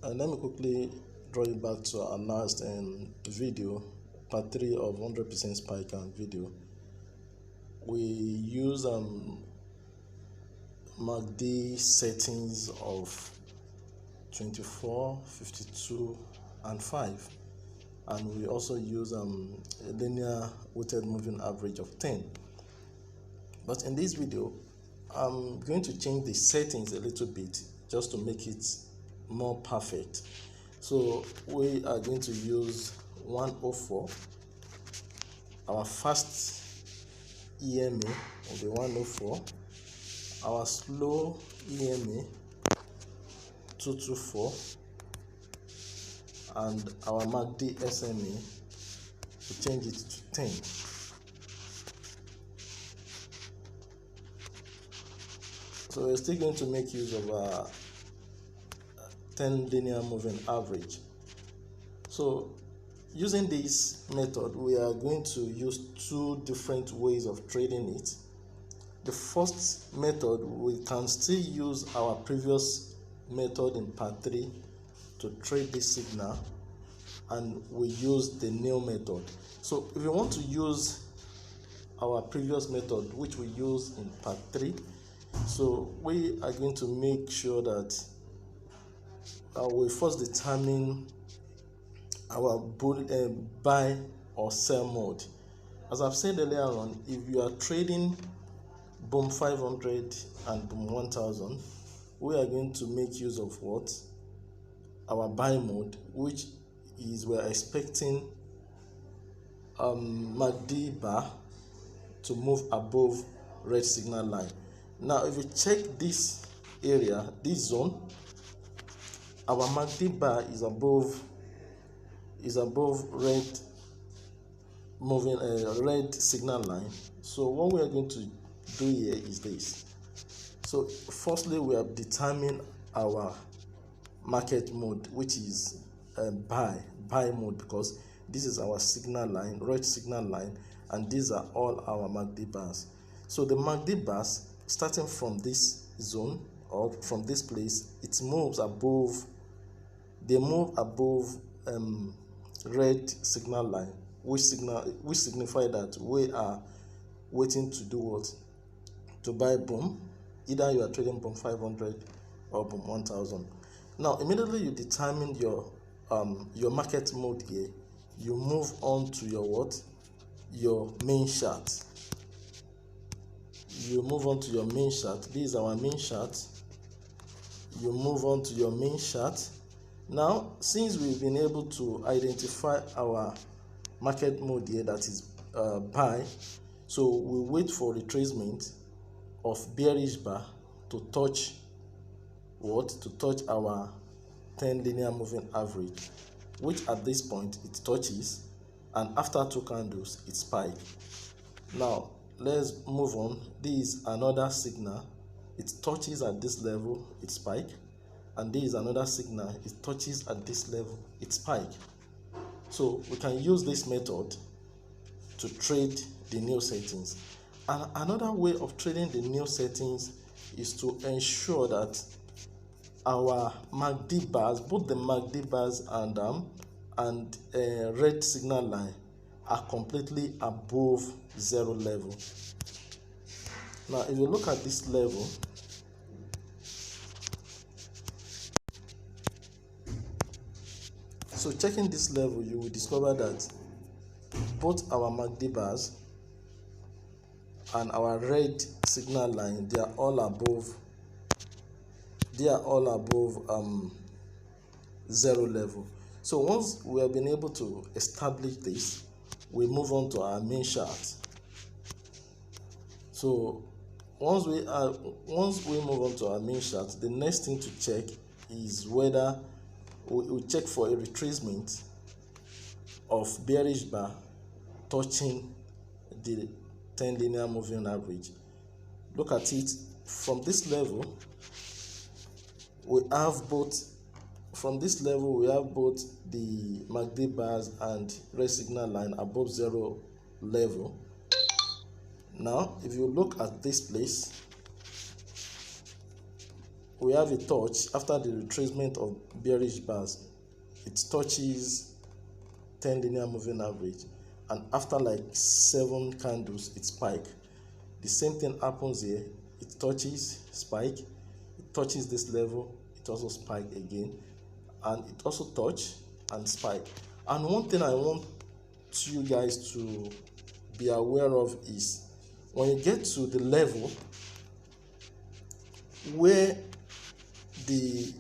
Let me quickly draw you back to our last video, part 3 of 100% spike and video. We use MACD settings of 24, 52, and 5, and we also use a linear weighted moving average of 10. But in this video, I'm going to change the settings a little bit just to make it more perfect. So we are going to use 104. Our fast EMA will be 104. Our slow EMA 224, and our MACD SMA we change it to 10. So we're still going to make use of our 10 linear moving average. So using this method, we are going to use two different ways of trading it. The first method, we can still use our previous method in part 3 to trade this signal, and we use the new method. So if you want to use our previous method, which we use in part 3, so we are going to make sure that we first determine our buy or sell mode. As I've said earlier on, if you are trading BOM 500 and BOM 1000, we are going to make use of what? Our buy mode, which is we're expecting MACD bar to move above red signal line. Now if you check this area, this zone, our MACD bar is above red moving red signal line. So what we are going to do here is this. So firstly, we have determined our market mode, which is buy mode, because this is our signal line, red signal line, and these are all our MACD bars. So the MACD bars, starting from this zone or from this place, it moves above. They move above red signal line, which signify that we are waiting to do what? To buy BOM. Either you are trading BOM 500 or BOM 1000. Now immediately you determine your market mode here, you move on to your what? Your main chart. You move on to your main chart. This is our main chart. You move on to your main chart. Now, since we've been able to identify our market mode here, that is buy, so we wait for retracement of bearish bar to touch what? To touch our 10 linear moving average, which at this point it touches, and after 2 candles it spikes. Now let's move on. This is another signal. It touches at this level, it spikes. And this is another signal, it touches at this level, it spikes. So we can use this method to trade the new settings. And another way of trading the new settings is to ensure that our MACD bars, both the MACD bars and red signal line, are completely above 0 level. Now if you look at this level, so checking this level, you will discover that both our MACD bars and our red signal line, they are all above 0 level. So once we have been able to establish this, we move on to our main chart. So once we move on to our main chart, the next thing to check is whether we check for a retracement of bearish bar touching the 10 linear moving average. Look at it from this level. We have both the MACD bars and red signal line above 0 level. Now if you look at this place, we have a touch after the retracement of bearish bars. It touches 10 linear moving average, and after like 7 candles it spike. The same thing happens here. It touches, spike, it touches this level, it also spike again, and it also touch and spike. And one thing I want you guys to be aware of is when you get to the level where the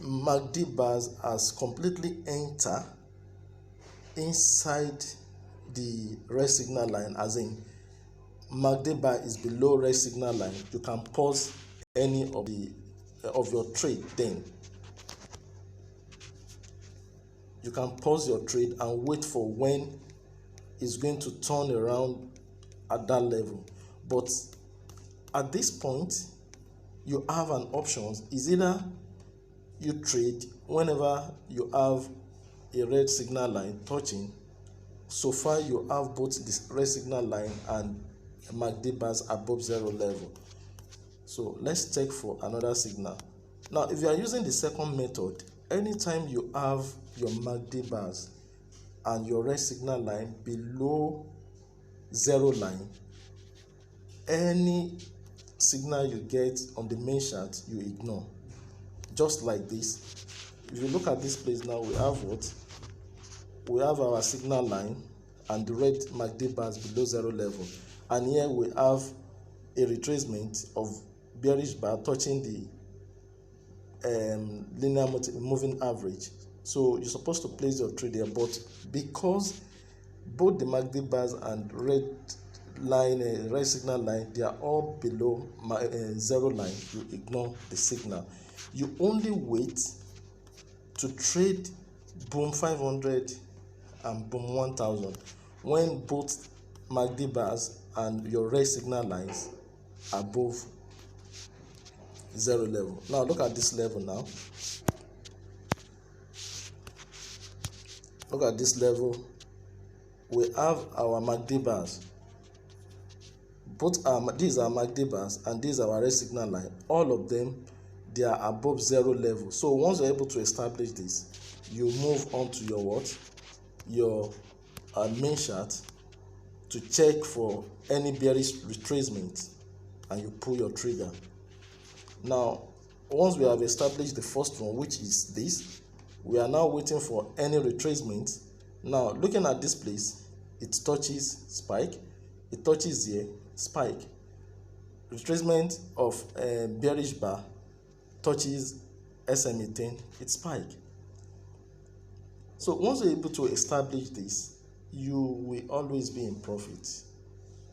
MACD bars has completely entered inside the red signal line, as in MACD bar is below red signal line, you can pause any of your trade. Then you can pause your trade and wait for when it's going to turn around at that level. But at this point you have an option. Is either you trade whenever you have a red signal line touching. So far you have both this red signal line and MACD bars above zero level. So let's check for another signal. Now if you are using the second method, anytime you have your MACD bars and your red signal line below zero line, any signal you get on the main chart you ignore, just like this. If you look at this place now, we have what? We have our signal line and the red MACD bars below zero level, and here we have a retracement of bearish bar touching the linear moving average. So you're supposed to place your trade there, but because both the MACD bars and red line, red signal line, they are all below zero line, you ignore the signal. You only wait to trade boom 500 and boom 1000 when both MACD bars and your red signal lines are above zero level. Now look at this level now. Look at this level. We have our MACD bars. These are MACD bars and these are our red signal line. All of them, they are above zero level. So once you're able to establish this, you move on to your what? Your main chart to check for any bearish retracement, and you pull your trigger. Now once we have established the first one, which is this, we are now waiting for any retracement. Now looking at this place, it touches, spike, it touches here, spike, retracement of bearish bar, touches SMA 10, it spike. So once you're able to establish this, you will always be in profit.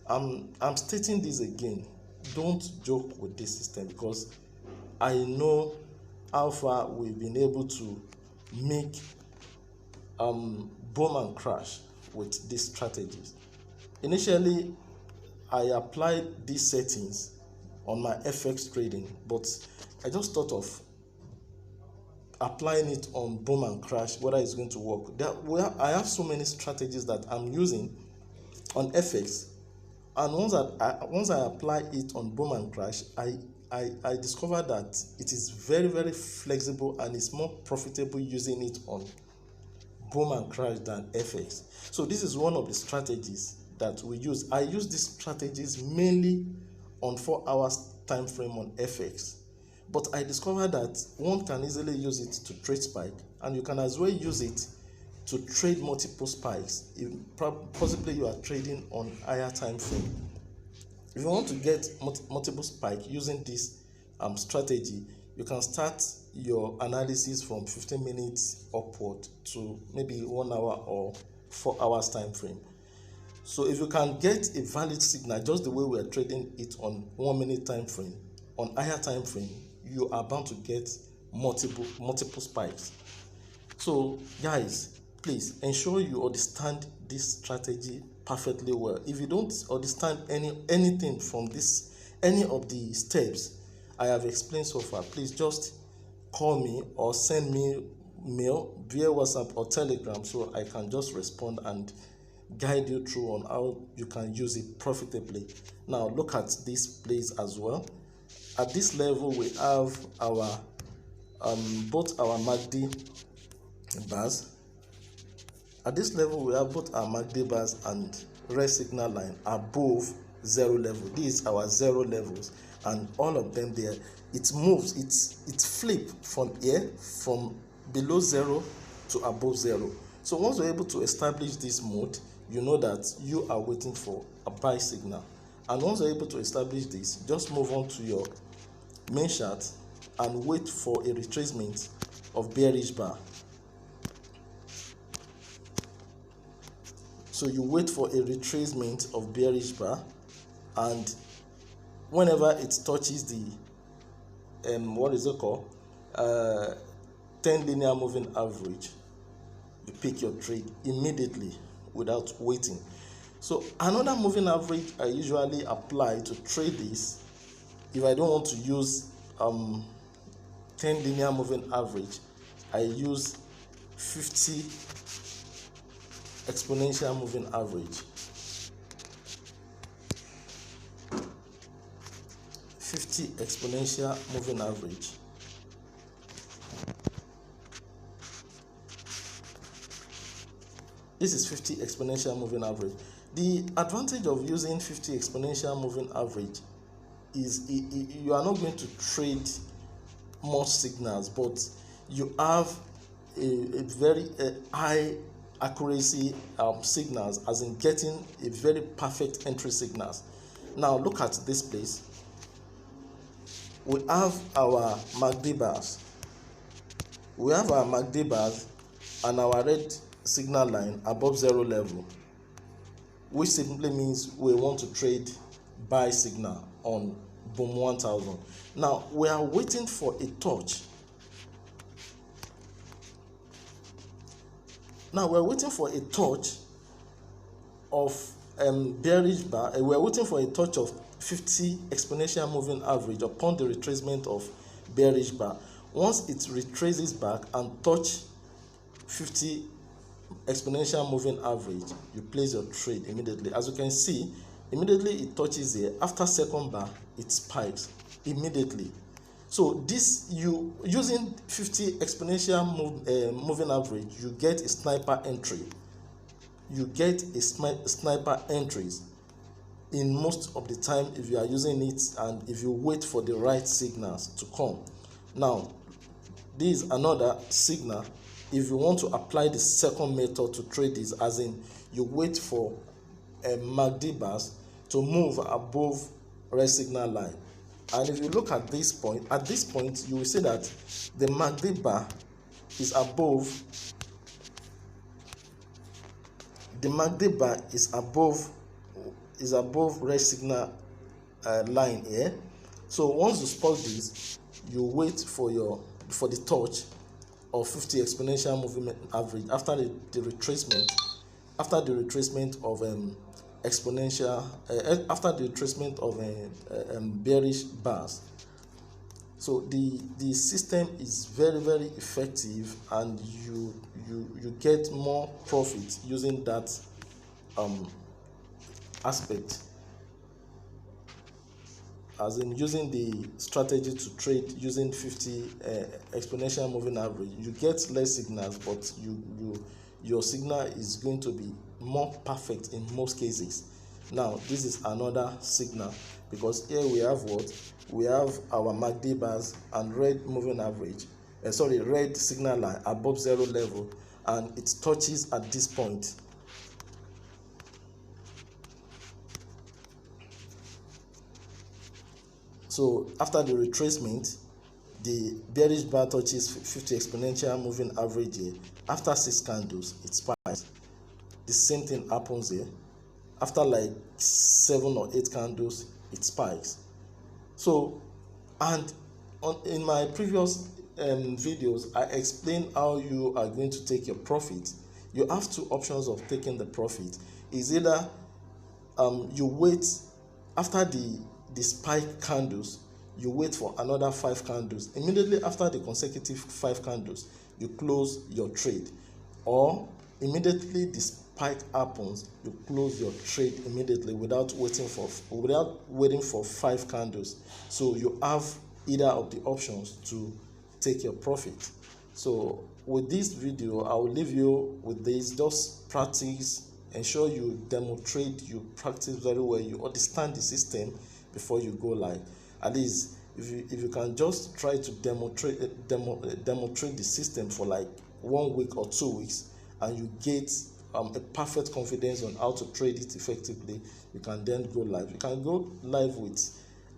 I'm stating this again, don't joke with this system, because I know how far we've been able to make boom and crash with these strategies. Initially I applied these settings on my FX trading, but I just thought of applying it on boom and crash, whether it's going to work. I have so many strategies that I'm using on FX, and once I apply it on boom and crash, I discovered that it is very, very flexible and it's more profitable using it on boom and crash than FX. So this is one of the strategies that we use. I use these strategies mainly on 4 hours time frame on FX, but I discovered that one can easily use it to trade spike, and you can as well use it to trade multiple spikes. Possibly you are trading on higher time frame. If you want to get multiple spike using this strategy, you can start your analysis from 15 minutes upward to maybe 1 hour or 4 hours time frame. So if you can get a valid signal just the way we are trading it on 1 minute time frame, on higher time frame, you are bound to get multiple spikes. So guys, please ensure you understand this strategy perfectly well. If you don't understand anything from any of the steps I have explained so far, please just call me or send me mail via WhatsApp or Telegram, so I can just respond and guide you through on how you can use it profitably. Now look at this place as well. at this level we have our both our MACD bars. At this level we have both our MACD bars and red signal line above zero level. These are our zero levels, and all of them there, it moves, it's flip from here, from below zero to above zero. So once you're able to establish this mode, you know that you are waiting for a buy signal. And once you're able to establish this, just move on to your main chart and wait for a retracement of bearish bar. So you wait for a retracement of bearish bar, and whenever it touches the what is it called, 10 linear moving average, you pick your trade immediately without waiting. So another moving average I usually apply to trade this, if I don't want to use 10 linear moving average, I use 50 exponential moving average. 50 exponential moving average. This is 50 exponential moving average. The advantage of using 50 exponential moving average is you are not going to trade much signals, but you have a very high accuracy signals, as in getting a very perfect entry signals. Now look at this place. We have our MACD bars. We have our MACD bars and our red signal line above zero level, which simply means we want to trade buy signal on BOOM 1000. Now we are waiting for a touch. Now we're waiting for a touch of bearish bar. We're waiting for a touch of 50 exponential moving average upon the retracement of bearish bar. Once it retraces back and touch 50 exponential moving average, you place your trade immediately. As you can see, immediately it touches here. After second bar, it spikes immediately. So this, you using 50 exponential moving average, you get a sniper entry. You get a sniper entries in most of the time if you are using it and if you wait for the right signals to come. Now, this is another signal. If you want to apply the second method to trade this, as in you wait for MACD bars to move above red signal line. And if you look at this point you will see that the MACD bar is above, is above red signal line here. So once you spot this, you wait for the touch of 50 exponential moving average after the retracement of exponential after the retracement of bearish bars. So the system is very, very effective, and you get more profit using that aspect, as in using the strategy to trade using 50 exponential moving average. You get less signals, but your signal is going to be more perfect in most cases. Now this is another signal, because here we have what? We have our MACD bars and red moving average, red signal line above zero level, and it touches at this point. So after the retracement, the bearish bar touches 50 exponential moving average here. After 6 candles, it spikes. The same thing happens here. After like 7 or 8 candles, it spikes. So, and in my previous videos, I explained how you are going to take your profit. You have 2 options of taking the profit. Is either you wait after the spike candles, you wait for another 5 candles. Immediately after the consecutive 5 candles, you close your trade, or immediately the spike happens, you close your trade immediately without waiting for 5 candles. So you have either of the options to take your profit. So with this video, I will leave you with this. Just practice, ensure you demo trade, you practice very well, you understand the system before you go live. At least if you can just try to demo trade the system for like 1 week or 2 weeks, and you get a perfect confidence on how to trade it effectively, you can then go live. You can go live with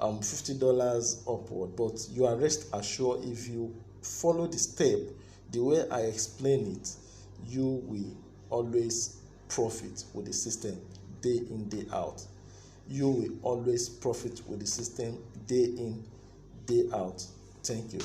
$50 upward, but you are rest assured, if you follow the step the way I explain it, you will always profit with the system day in, day out. You will always profit with the system day in, day out. Thank you.